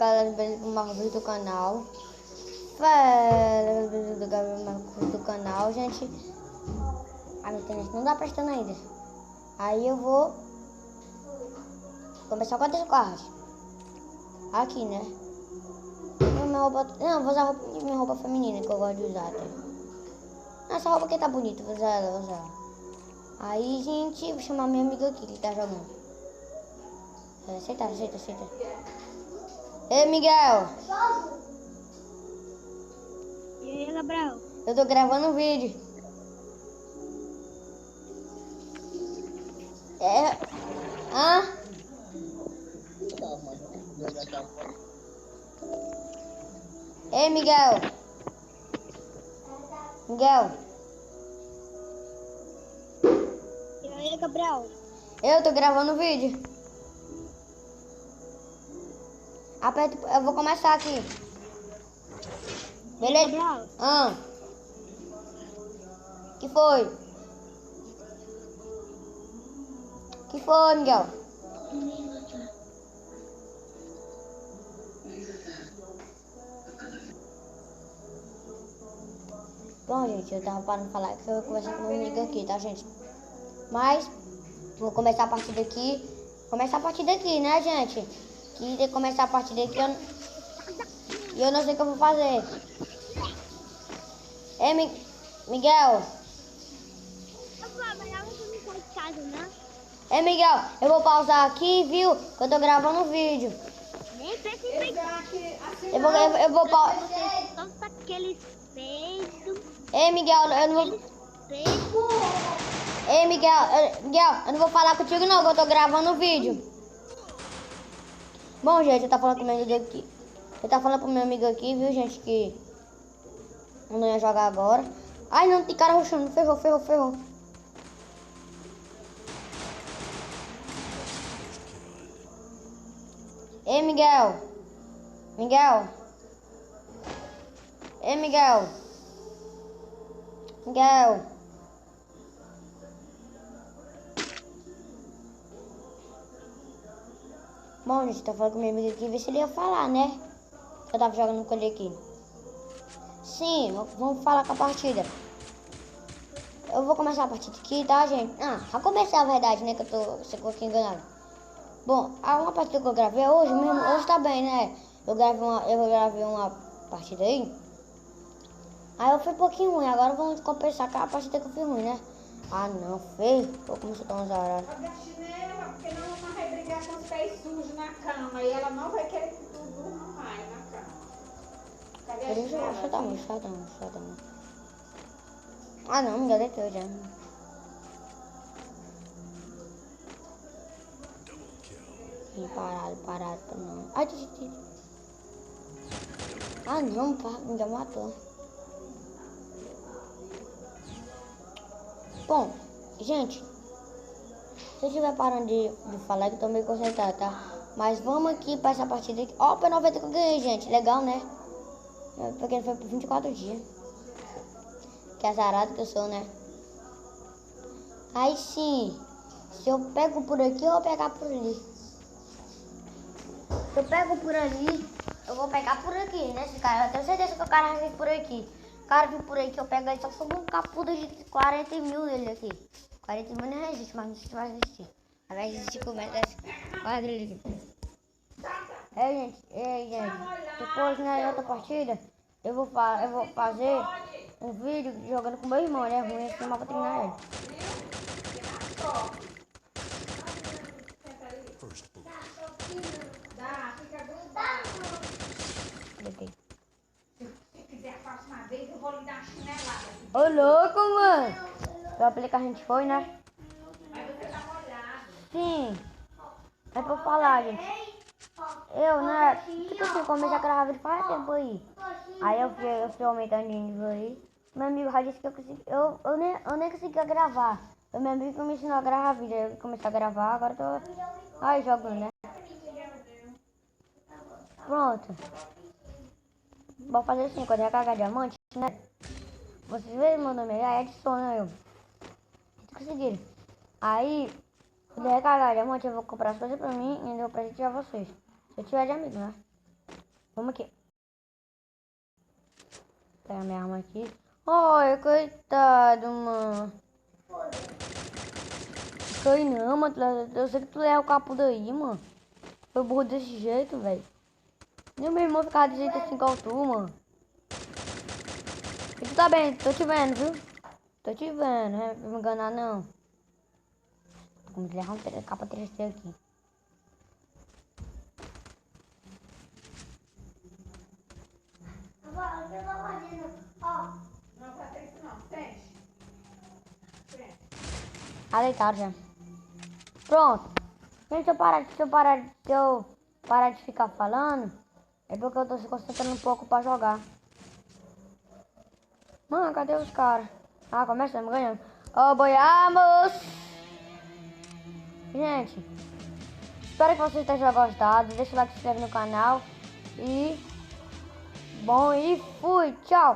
Fala do Marcos do canal. Fala do Marcos do canal, gente. A minha internet não dá prestando ainda. Aí eu vou começar com a carros. Aqui, né? Minha roupa... Não, vou usar minha roupa feminina que eu gosto de usar. Tá? Essa roupa aqui tá bonita, vou usar ela, vou usar ela. Aí, gente, vou chamar minha amiga aqui que tá jogando. Aceita. Ei, Miguel! E aí, Gabriel? Eu tô gravando um vídeo. Hã? Ei, Miguel! E aí, Gabriel? Eu tô gravando um vídeo. Aperta, eu vou começar aqui. Beleza? Gabriel? Que foi? Que foi, Miguel? Bom, gente, eu tava parando de falar que eu vou conversar com meu amigo aqui, tá, gente? Mas, vou começar a partir daqui. Começar a partir daqui, né, gente? Que tem que começar a partir daqui e eu não sei o que eu vou fazer. Ei, Miguel. Ei, Miguel, eu vou pausar aqui, viu? Que eu tô gravando um vídeo. Nem precisa. Eu vou pausar. Solta aqueles peitos. Ei, Miguel, eu não vou... Ei, Miguel, eu não vou falar contigo não, que eu tô gravando um vídeo. Bom, gente, eu tava falando com meu amigo aqui. Eu tava falando pro meu amigo aqui, viu, gente, que eu não ia jogar agora. Ai, não, tem cara roxando. Ferrou. Ei, Miguel. Ei, Miguel. Bom, gente, tá falando com meu amigo aqui, ver se ele ia falar, né? Eu tava jogando com ele aqui. Sim, vamos falar com a partida. Eu vou começar a partida aqui, tá, gente? Já comecei a verdade, né? Que eu tô aqui enganado. Bom, uma partida que eu gravei hoje mesmo, hoje tá bem, né? Eu gravei uma partida aí. Aí eu fui um pouquinho ruim, agora vamos compensar com a partida que eu fui ruim, né? Ah, não, feio. Vou começar a tomar uns horários. Cadê a chinela? Porque não vai brigar com os pés sujos na cama. E ela não vai querer que tu durma mais na cama. Cadê a chinela? Chata. Ah, não, me deletou já. Parado, não. Ai, Ah, não, pá, me já matou. Bom, gente, se eu estiver parando de falar, que eu tô meio concentrado, tá? Mas vamos aqui pra essa partida aqui. Ó, o P90 que eu ganhei, gente. Legal, né? Porque foi por 24 dias. Que azarado que eu sou, né? Aí sim, se eu pego por aqui, eu vou pegar por ali. Se eu pego por ali, eu vou pegar por aqui, né? Esse cara, eu tenho certeza que o cara vai vir por aqui. O cara vir por aqui, eu pego ele, só sobrou um capuda de 40 mil dele aqui. 40 mil não existe, mas não vai existir. Vai existir como é que quadrilha aqui. Ei, gente, depois na outra partida, eu vou fazer um vídeo jogando com meu irmão, né? Ruim assim, mas vou treinar ele. Se quiser a próxima vez, eu vou lhe dar uma chinelada. Ô, louco, mano! Eu apliquei que a gente foi, né? Mas você tá molhado. Sim. É pra eu falar, gente. Eu, né? Tipo assim, comecei a gravar vídeo faz tempo aí. Aí eu fui aumentando de nível aí. Meu amigo já disse que eu consegui. Eu nem conseguia gravar. O meu amigo que me ensinou a gravar vídeo. Eu comecei a gravar, agora eu tô aí jogando, né? Pronto. Vou fazer assim, quando recarregar diamante, né? Vocês veem meu nome aí, adiciona eu. Conseguiram. Aí, quando eu recarregar diamante, eu vou comprar as coisas pra mim e eu vou presentear vocês. Se eu tiver de amigo, né? Vamos aqui. Pega minha arma aqui. Ai, coitado, mano. Cai não, mano. Eu sei que tu é o capo daí, mano. Foi burro desse jeito, velho. Nem o meu irmão ficava de jeito assim igual tu, mano. E tu tá bem, tô te vendo, viu? Tô te vendo, não vai me enganar não. Vamos levar um capa 3D aqui. Não, Patrícia, não. Sente. Ah, deitado já. Pronto. Gente, se eu parar de ficar falando, é porque eu tô se concentrando um pouco pra jogar. Mano, cadê os caras? Ah, começamos ganhando. Ô, boiamos! Gente, espero que vocês tenham gostado. Deixa o like, se inscreve no canal. E... Bom, e fui. Tchau.